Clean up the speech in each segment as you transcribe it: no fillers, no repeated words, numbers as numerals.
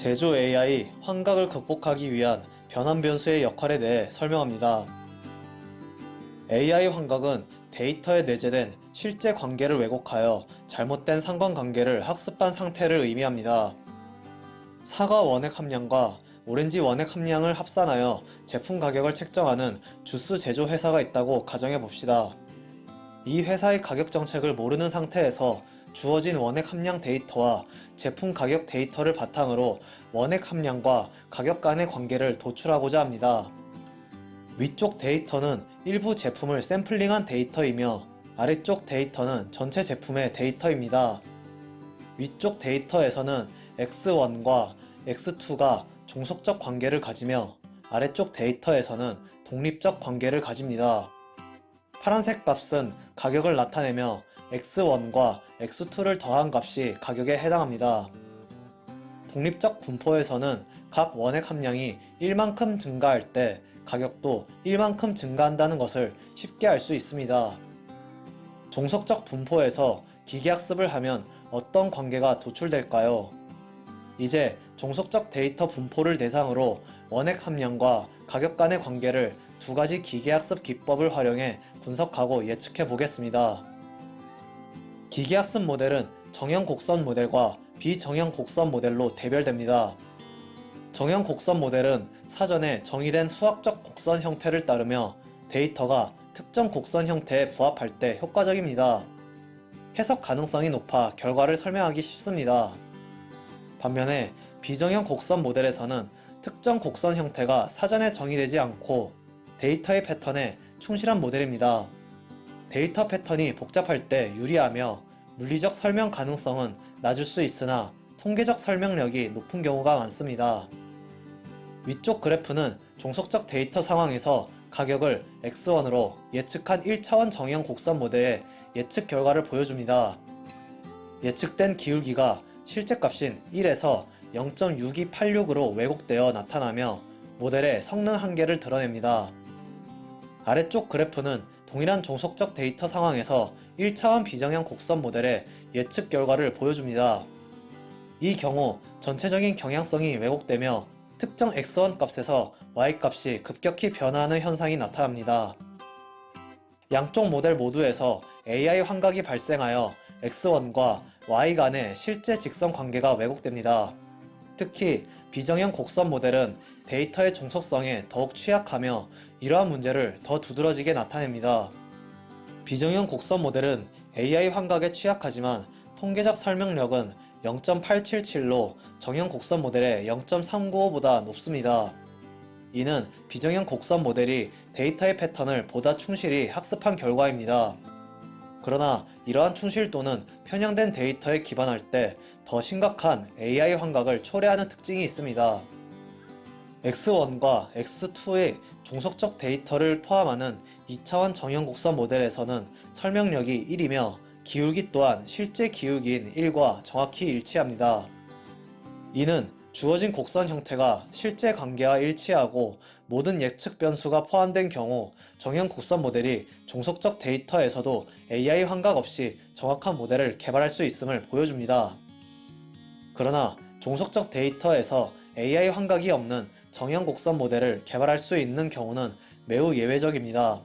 제조 AI 환각을 극복하기 위한 변환 변수의 역할에 대해 설명합니다. AI 환각은 데이터에 내재된 실제 관계를 왜곡하여 잘못된 상관관계를 학습한 상태를 의미합니다. 사과 원액 함량과 오렌지 원액 함량을 합산하여 제품 가격을 책정하는 주스 제조 회사가 있다고 가정해 봅시다. 이 회사의 가격 정책을 모르는 상태에서 주어진 원액 함량 데이터와 제품 가격 데이터를 바탕으로 원액 함량과 가격 간의 관계를 도출하고자 합니다. 위쪽 데이터는 일부 제품을 샘플링한 데이터이며 아래쪽 데이터는 전체 제품의 데이터입니다. 위쪽 데이터에서는 X1과 X2가 종속적 관계를 가지며 아래쪽 데이터에서는 독립적 관계를 가집니다. 파란색 값은 가격을 나타내며 X1과 X2를 더한 값이 가격에 해당합니다. 독립적 분포에서는 각 원액 함량이 1만큼 증가할 때 가격도 1만큼 증가한다는 것을 쉽게 알 수 있습니다. 종속적 분포에서 기계학습을 하면 어떤 관계가 도출될까요? 이제 종속적 데이터 분포를 대상으로 원액 함량과 가격 간의 관계를 두 가지 기계학습 기법을 활용해 분석하고 예측해 보겠습니다. 기계학습 모델은 정형 곡선 모델과 비정형 곡선 모델로 대별됩니다. 정형 곡선 모델은 사전에 정의된 수학적 곡선 형태를 따르며 데이터가 특정 곡선 형태에 부합할 때 효과적입니다. 해석 가능성이 높아 결과를 설명하기 쉽습니다. 반면에 비정형 곡선 모델에서는 특정 곡선 형태가 사전에 정의되지 않고 데이터의 패턴에 충실한 모델입니다. 데이터 패턴이 복잡할 때 유리하며 물리적 설명 가능성은 낮을 수 있으나 통계적 설명력이 높은 경우가 많습니다. 위쪽 그래프는 종속적 데이터 상황에서 가격을 X1으로 예측한 1차원 정형 곡선 모델의 예측 결과를 보여줍니다. 예측된 기울기가 실제 값인 1에서 0.6286으로 왜곡되어 나타나며 모델의 성능 한계를 드러냅니다. 아래쪽 그래프는 동일한 종속적 데이터 상황에서 1차원 비정형 곡선 모델의 예측 결과를 보여줍니다. 이 경우 전체적인 경향성이 왜곡되며 특정 X1 값에서 Y 값이 급격히 변화하는 현상이 나타납니다. 양쪽 모델 모두에서 AI 환각이 발생하여 X1과 Y 간의 실제 직선 관계가 왜곡됩니다. 특히 비정형 곡선 모델은 데이터의 종속성에 더욱 취약하며 이러한 문제를 더 두드러지게 나타냅니다. 비정형 곡선 모델은 AI 환각에 취약하지만 통계적 설명력은 0.877로 정형 곡선 모델의 0.395보다 높습니다. 이는 비정형 곡선 모델이 데이터의 패턴을 보다 충실히 학습한 결과입니다. 그러나 이러한 충실도는 편향된 데이터에 기반할 때 더 심각한 AI 환각을 초래하는 특징이 있습니다. X1과 X2의 종속적 데이터를 포함하는 2차원 정형 곡선 모델에서는 설명력이 1이며 기울기 또한 실제 기울기인 1과 정확히 일치합니다. 이는 주어진 곡선 형태가 실제 관계와 일치하고 모든 예측 변수가 포함된 경우 정형 곡선 모델이 종속적 데이터에서도 AI 환각 없이 정확한 모델을 개발할 수 있음을 보여줍니다. 그러나 종속적 데이터에서 AI 환각이 없는 정형 곡선 모델을 개발할 수 있는 경우는 매우 예외적입니다.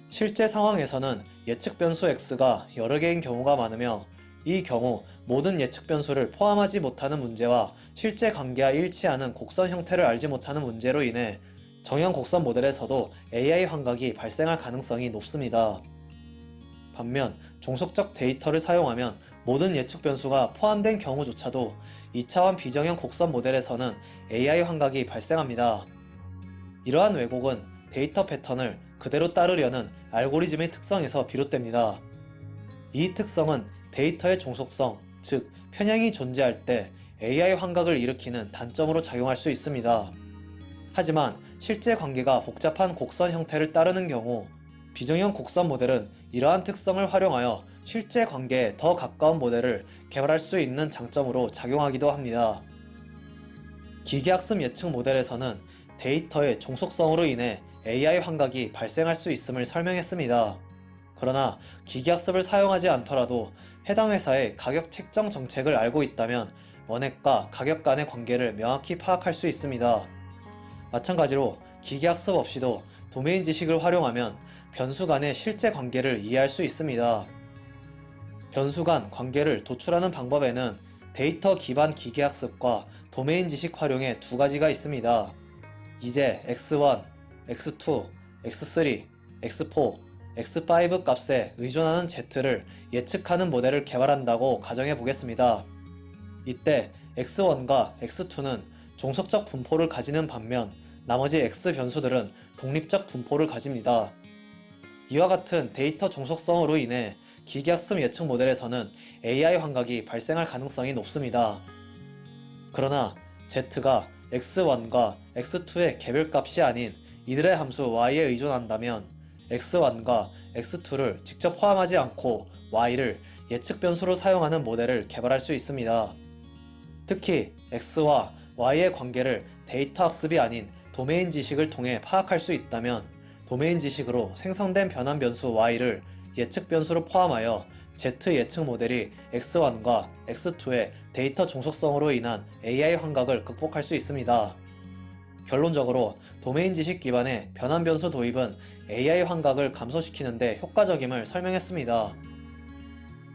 실제 상황에서는 예측 변수 X가 여러 개인 경우가 많으며 이 경우 모든 예측 변수를 포함하지 못하는 문제와 실제 관계와 일치하는 곡선 형태를 알지 못하는 문제로 인해 정형 곡선 모델에서도 AI 환각이 발생할 가능성이 높습니다. 반면 종속적 데이터를 사용하면 모든 예측 변수가 포함된 경우조차도 2차원 비정형 곡선 모델에서는 AI 환각이 발생합니다. 이러한 왜곡은 데이터 패턴을 그대로 따르려는 알고리즘의 특성에서 비롯됩니다. 이 특성은 데이터의 종속성, 즉 편향이 존재할 때 AI 환각을 일으키는 단점으로 작용할 수 있습니다. 하지만 실제 관계가 복잡한 곡선 형태를 따르는 경우 비정형 곡선 모델은 이러한 특성을 활용하여 실제 관계에 더 가까운 모델을 개발할 수 있는 장점으로 작용하기도 합니다. 기계학습 예측 모델에서는 데이터의 종속성으로 인해 AI 환각이 발생할 수 있음을 설명했습니다. 그러나 기계학습을 사용하지 않더라도 해당 회사의 가격 책정 정책을 알고 있다면 원액과 가격 간의 관계를 명확히 파악할 수 있습니다. 마찬가지로 기계학습 없이도 도메인 지식을 활용하면 변수 간의 실제 관계를 이해할 수 있습니다. 변수 간 관계를 도출하는 방법에는 데이터 기반 기계학습과 도메인 지식 활용의 두 가지가 있습니다. 이제 x1, x2, x3, x4, x5 값에 의존하는 z를 예측하는 모델을 개발한다고 가정해 보겠습니다. 이때 x1과 x2는 종속적 분포를 가지는 반면 나머지 x 변수들은 독립적 분포를 가집니다. 이와 같은 데이터 종속성으로 인해 기계학습 예측 모델에서는 AI 환각이 발생할 가능성이 높습니다. 그러나 z가 x1과 x2의 개별값이 아닌 이들의 함수 y에 의존한다면 x1과 x2를 직접 포함하지 않고 y를 예측 변수로 사용하는 모델을 개발할 수 있습니다. 특히 x와 y의 관계를 데이터 학습이 아닌 도메인 지식을 통해 파악할 수 있다면 도메인 지식으로 생성된 변환 변수 y를 예측 변수로 포함하여 Z 예측 모델이 x1과 x2의 데이터 종속성으로 인한 AI 환각을 극복할 수 있습니다. 결론적으로 도메인 지식 기반의 변환 변수 도입은 AI 환각을 감소시키는 데 효과적임을 설명했습니다.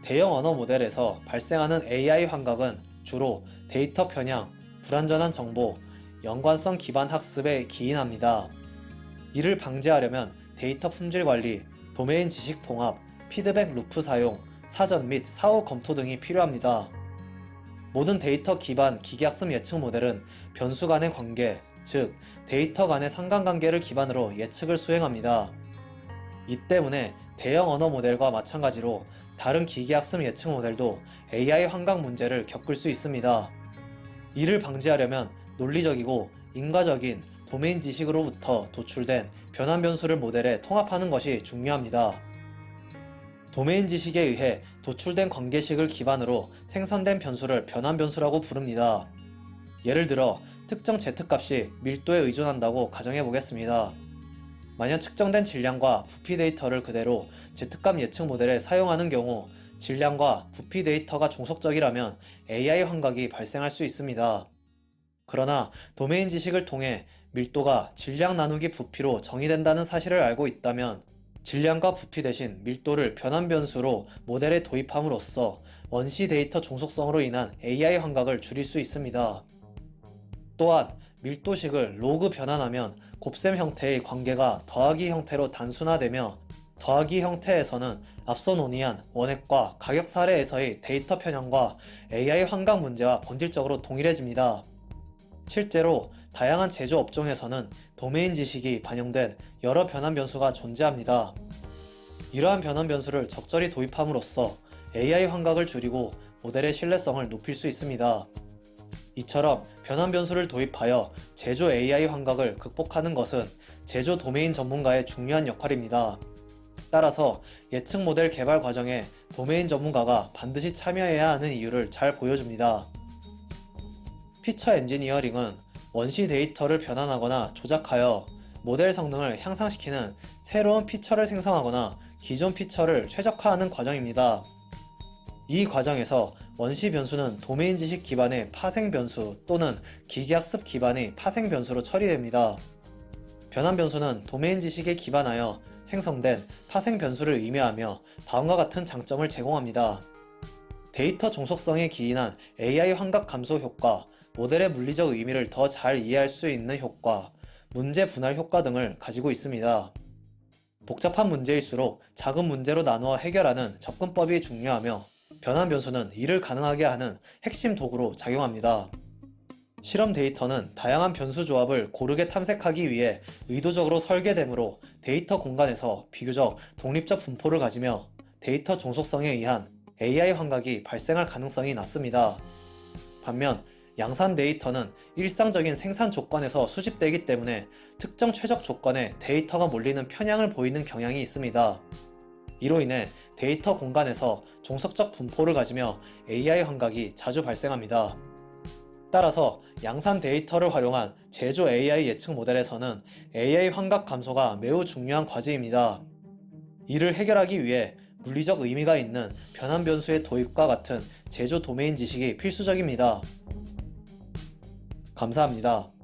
대형 언어 모델에서 발생하는 AI 환각은 주로 데이터 편향, 불완전한 정보, 연관성 기반 학습에 기인합니다. 이를 방지하려면 데이터 품질 관리, 도메인 지식 통합, 피드백 루프 사용, 사전 및 사후 검토 등이 필요합니다. 모든 데이터 기반 기계학습 예측 모델은 변수 간의 관계, 즉 데이터 간의 상관관계를 기반으로 예측을 수행합니다. 이 때문에 대형 언어 모델과 마찬가지로 다른 기계학습 예측 모델도 AI 환각 문제를 겪을 수 있습니다. 이를 방지하려면 논리적이고 인과적인 도메인 지식으로부터 도출된 변환 변수를 모델에 통합하는 것이 중요합니다. 도메인 지식에 의해 도출된 관계식을 기반으로 생성된 변수를 변환 변수라고 부릅니다. 예를 들어 특정 z값이 밀도에 의존한다고 가정해 보겠습니다. 만약 측정된 질량과 부피 데이터를 그대로 z값 예측 모델에 사용하는 경우 질량과 부피 데이터가 종속적이라면 AI 환각이 발생할 수 있습니다. 그러나 도메인 지식을 통해 밀도가 질량 나누기 부피로 정의된다는 사실을 알고 있다면 질량과 부피 대신 밀도를 변환 변수로 모델에 도입함으로써 원시 데이터 종속성으로 인한 AI 환각을 줄일 수 있습니다. 또한 밀도식을 로그 변환하면 곱셈 형태의 관계가 더하기 형태로 단순화되며 더하기 형태에서는 앞서 논의한 원액과 가격 사례에서의 데이터 편향과 AI 환각 문제와 본질적으로 동일해집니다. 실제로 다양한 제조 업종에서는 도메인 지식이 반영된 여러 변환 변수가 존재합니다. 이러한 변환 변수를 적절히 도입함으로써 AI 환각을 줄이고 모델의 신뢰성을 높일 수 있습니다. 이처럼 변환 변수를 도입하여 제조 AI 환각을 극복하는 것은 제조 도메인 전문가의 중요한 역할입니다. 따라서 예측 모델 개발 과정에 도메인 전문가가 반드시 참여해야 하는 이유를 잘 보여줍니다. 피처 엔지니어링은 원시 데이터를 변환하거나 조작하여 모델 성능을 향상시키는 새로운 피처를 생성하거나 기존 피처를 최적화하는 과정입니다. 이 과정에서 원시 변수는 도메인 지식 기반의 파생 변수 또는 기계학습 기반의 파생 변수로 처리됩니다. 변환 변수는 도메인 지식에 기반하여 생성된 파생 변수를 의미하며 다음과 같은 장점을 제공합니다. 데이터 종속성에 기인한 AI 환각 감소 효과, 모델의 물리적 의미를 더 잘 이해할 수 있는 효과, 문제 분할 효과 등을 가지고 있습니다. 복잡한 문제일수록 작은 문제로 나누어 해결하는 접근법이 중요하며 변환 변수는 이를 가능하게 하는 핵심 도구로 작용합니다. 실험 데이터는 다양한 변수 조합을 고르게 탐색하기 위해 의도적으로 설계되므로 데이터 공간에서 비교적 독립적 분포를 가지며 데이터 종속성에 의한 AI 환각이 발생할 가능성이 낮습니다. 반면 양산 데이터는 일상적인 생산 조건에서 수집되기 때문에 특정 최적 조건에 데이터가 몰리는 편향을 보이는 경향이 있습니다. 이로 인해 데이터 공간에서 종속적 분포를 가지며 AI 환각이 자주 발생합니다. 따라서 양산 데이터를 활용한 제조 AI 예측 모델에서는 AI 환각 감소가 매우 중요한 과제입니다. 이를 해결하기 위해 물리적 의미가 있는 변환 변수의 도입과 같은 제조 도메인 지식이 필수적입니다. 감사합니다.